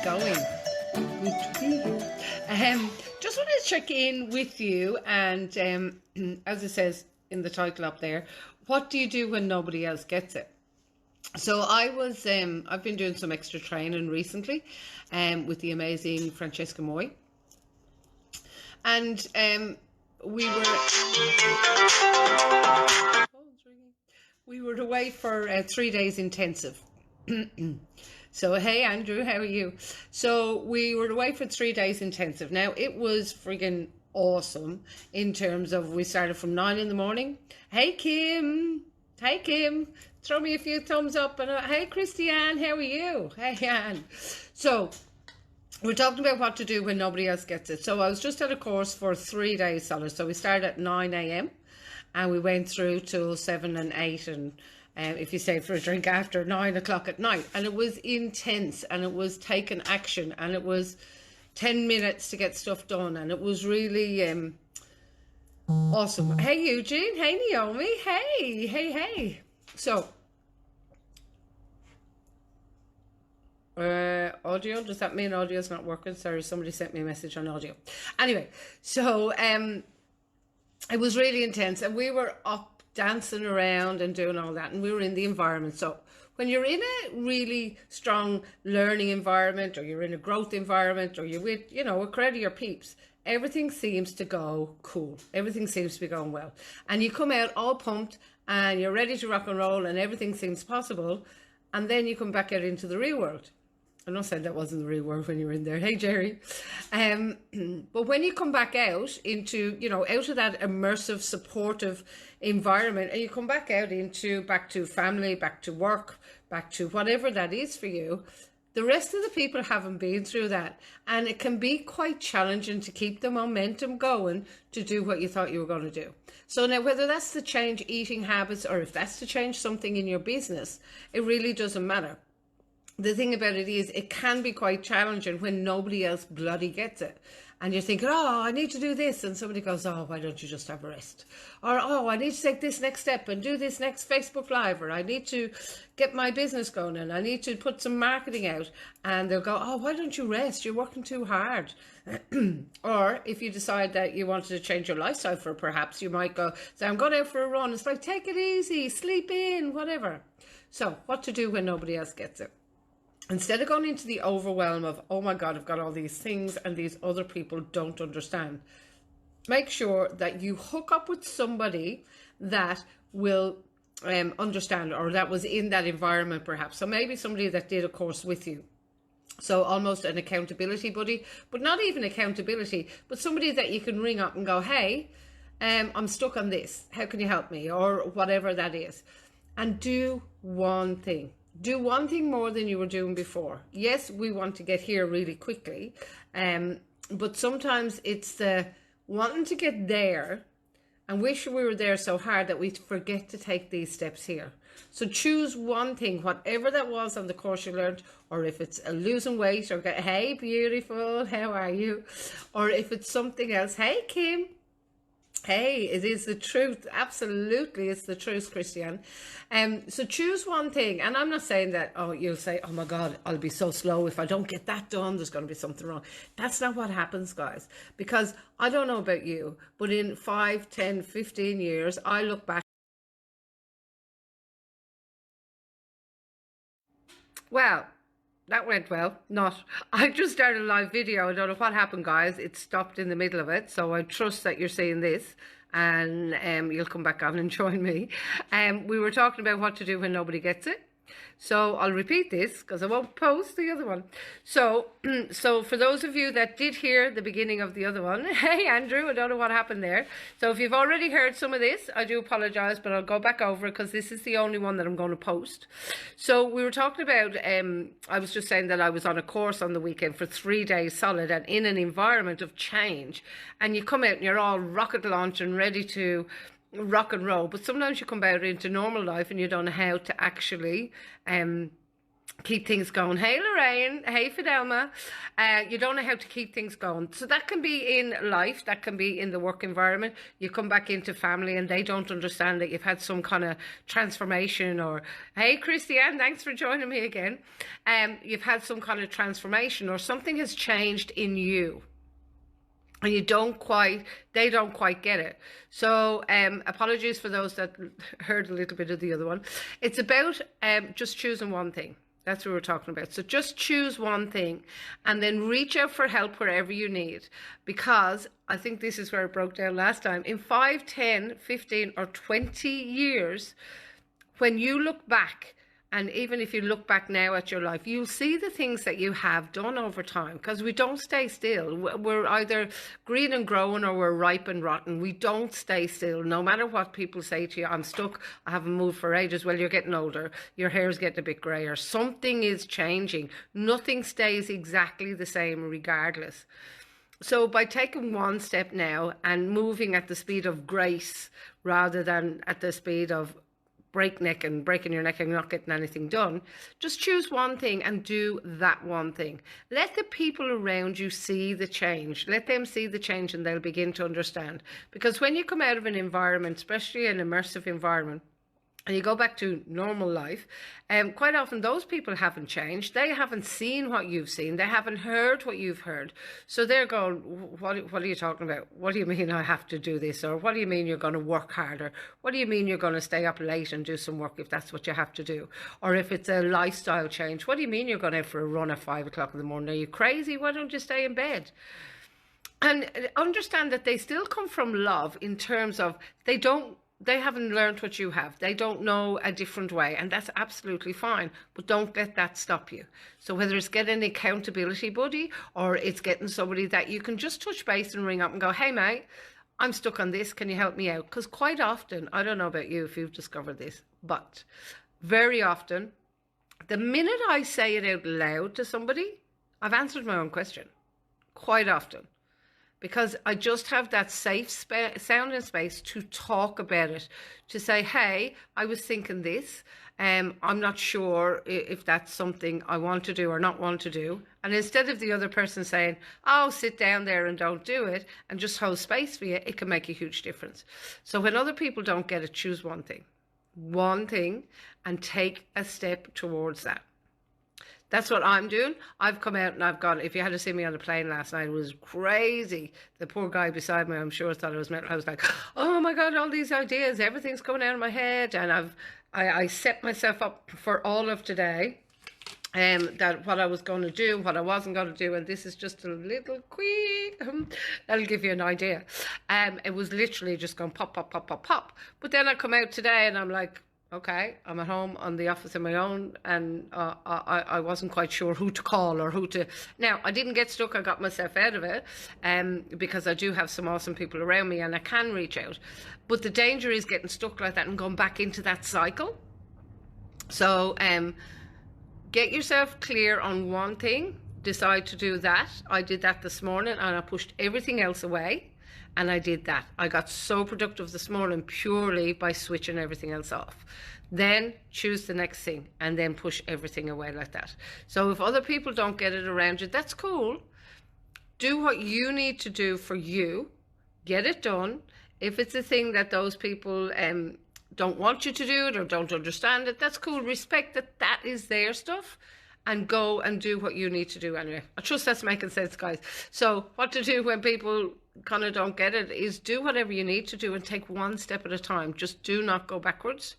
going? Good to be here. Just wanted to check in with you, and as it says in the title up there, what do you do when nobody else gets it? So I've been doing some extra training recently, with the amazing Francesca Moy, and we were we were away for 3 days intensive. So, hey Andrew, how are you? So we were away for 3 days intensive. Now it was friggin' awesome in terms of we started from 9 in the morning. Hey Kim, throw me a few thumbs up. And hey Christiane, how are you? Hey Anne. So we're talking about what to do when nobody else gets it. So I was just at a course for 3 days solid. So we started at 9 a.m. and we went through till 7 and 8 and if you stay for a drink after 9 o'clock at night. And it was intense, and it was taking action, and it was 10 minutes to get stuff done, and it was really awesome. Hey Eugene, hey Naomi, hey. So audio, does that mean audio is not working? Sorry, somebody sent me a message on audio. Anyway, so it was really intense, and we were up dancing around and doing all that, and we were in the environment. So when you're in a really strong learning environment, or you're in a growth environment, or you're with, a crowd of your peeps, everything seems to go cool. Everything seems to be going well. And you come out all pumped, and you're ready to rock and roll, and everything seems possible. And then you come back out into the real world. I'm not saying that wasn't the real world when you were in there. Hey, Jerry. But when you come back out into, out of that immersive, supportive environment, and you come back out into, back to family, back to work, back to whatever that is for you, the rest of the people haven't been through that. And it can be quite challenging to keep the momentum going to do what you thought you were going to do. So now, whether that's to change eating habits, or if that's to change something in your business, it really doesn't matter. The thing about it is, it can be quite challenging when nobody else bloody gets it. And you're thinking, oh, I need to do this. And somebody goes, oh, why don't you just have a rest? Or, oh, I need to take this next step and do this next Facebook Live. Or I need to get my business going, and I need to put some marketing out. And they'll go, oh, why don't you rest? You're working too hard. Or if you decide that you wanted to change your lifestyle for perhaps, you might go, so I'm going out for a run. It's like, take it easy, sleep in, whatever. So what to do when nobody else gets it? Instead of going into the overwhelm of, oh my God, I've got all these things and these other people don't understand, make sure that you hook up with somebody that will understand, or that was in that environment perhaps. So maybe somebody that did a course with you. So almost an accountability buddy, but not even accountability, but somebody that you can ring up and go, hey, I'm stuck on this. How can you help me? Or whatever that is. And do one thing. Do one thing more than you were doing before. Yes, we want to get here really quickly, but sometimes it's the wanting to get there and wish we were there so hard that we forget to take these steps here. So choose one thing, whatever that was on the course you learned, or if it's losing weight, or hey, beautiful, how are you? Or if it's something else, hey, Kim. Hey, it is the truth. Absolutely, it's the truth, Christian. So choose one thing. And I'm not saying that, oh, you'll say, oh my God, I'll be so slow. If I don't get that done, there's going to be something wrong. That's not what happens, guys. Because I don't know about you, but in 5, 10, 15 years, I look back. Well, that went well. Not. I just started a live video. I don't know what happened, guys. It stopped in the middle of it. So I trust that you're seeing this, and you'll come back on and join me. We were talking about what to do when nobody gets it. So I'll repeat this because I won't post the other one. So for those of you that did hear the beginning of the other one, hey Andrew, I don't know what happened there. So if you've already heard some of this, I do apologize, but I'll go back over it because this is the only one that I'm going to post. So we were talking about, I was just saying that I was on a course on the weekend for 3 days solid, and in an environment of change, and you come out and you're all rocket launch and ready to rock and roll, but sometimes you come out into normal life and you don't know how to actually keep things going. Hey Lorraine, hey Fidelma. You don't know how to keep things going. So that can be in life, that can be in the work environment. You come back into family and they don't understand that you've had some kind of transformation. Or hey Christiane, thanks for joining me again. You've had some kind of transformation or something has changed in you. And they don't quite get it. So apologies for those that heard a little bit of the other one. It's about just choosing one thing. That's what we're talking about. So just choose one thing and then reach out for help wherever you need. Because I think this is where it broke down last time. In 5, 10, 15 or 20 years, when you look back, and even if you look back now at your life, you'll see the things that you have done over time, because we don't stay still. We're either green and growing or we're ripe and rotten. We don't stay still. No matter what people say to you, I'm stuck, I haven't moved for ages. Well, you're getting older. Your hair's getting a bit grayer. Something is changing. Nothing stays exactly the same regardless. So by taking one step now and moving at the speed of grace rather than at the speed of breakneck and breaking your neck and not getting anything done, just choose one thing and do that one thing. Let the people around you see the change. Let them see the change and they'll begin to understand. Because when you come out of an environment, especially an immersive environment, and you go back to normal life, quite often those people haven't changed. They haven't seen what you've seen. They haven't heard what you've heard. So they're going, what are you talking about? What do you mean I have to do this? Or what do you mean you're going to work harder? What do you mean you're going to stay up late and do some work if that's what you have to do? Or if it's a lifestyle change, what do you mean you're going out for a run at 5 o'clock in the morning? Are you crazy? Why don't you stay in bed? And understand that they still come from love in terms of they haven't learned what you have. They don't know a different way, and that's absolutely fine. But don't let that stop you. So whether it's getting an accountability buddy or it's getting somebody that you can just touch base and ring up and go, hey mate, I'm stuck on this. Can you help me out? Because quite often, I don't know about you if you've discovered this, but very often, the minute I say it out loud to somebody, I've answered my own question. Quite often. Because I just have that safe sound and space to talk about it, to say, hey, I was thinking this. I'm not sure if that's something I want to do or not want to do. And instead of the other person saying, oh, sit down there and don't do it and just hold space for you, it can make a huge difference. So when other people don't get it, choose one thing and take a step towards that. That's what I'm doing. I've come out and I've got, if you had to see me on the plane last night, it was crazy. The poor guy beside me, I'm sure, thought it was mental. I was like, oh my God, all these ideas, everything's coming out of my head. And I set myself up for all of today, that what I was going to do, what I wasn't going to do. And this is just a little quick, that'll give you an idea. It was literally just going pop, pop, pop, pop, pop. But then I come out today and I'm like, okay, I'm at home on the office on my own, and I wasn't quite sure who to call or who to... Now, I didn't get stuck. I got myself out of it because I do have some awesome people around me and I can reach out. But the danger is getting stuck like that and going back into that cycle. So get yourself clear on one thing. Decide to do that. I did that this morning and I pushed everything else away. And I did that. I got so productive this morning purely by switching everything else off. Then choose the next thing and then push everything away like that. So if other people don't get it around you, that's cool. Do what you need to do for you. Get it done. If it's a thing that those people don't want you to do it or don't understand it, that's cool. Respect that that is their stuff. And go and do what you need to do anyway. I trust that's making sense, guys. So what to do when people kind of don't get it is do whatever you need to do and take one step at a time. Just do not go backwards.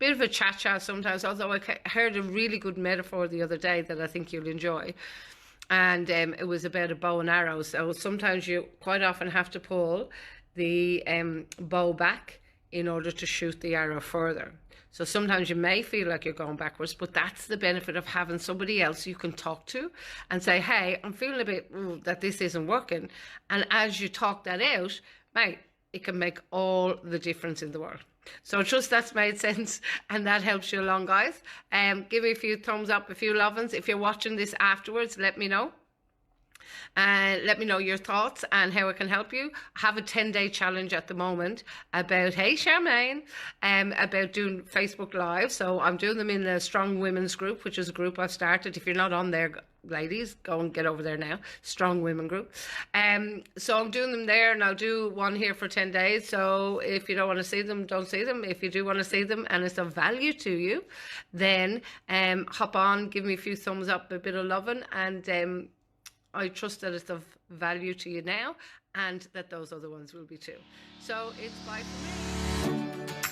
Bit of a cha-cha sometimes, although I heard a really good metaphor the other day that I think you'll enjoy. And it was about a bow and arrow. So sometimes you quite often have to pull the bow back in order to shoot the arrow further. So sometimes you may feel like you're going backwards, but that's the benefit of having somebody else you can talk to and say, hey, I'm feeling a bit that this isn't working. And as you talk that out, mate, it can make all the difference in the world. So I trust that's made sense and that helps you along, guys. Give me a few thumbs up, a few love-ins. If you're watching this afterwards, let me know. And let me know your thoughts and how it can help you. I have a 10-day challenge at the moment about, hey Charmaine, about doing Facebook Live. So I'm doing them in the Strong Women's Group, which is a group I've started. If you're not on there, ladies, go and get over there now. Strong Women Group. So I'm doing them there, and I'll do one here for 10 days. So if you don't want to see them, don't see them. If you do want to see them and it's of value to you, then hop on, give me a few thumbs up, a bit of loving, and I trust that it's of value to you now, and that those other ones will be too. So it's bye for me.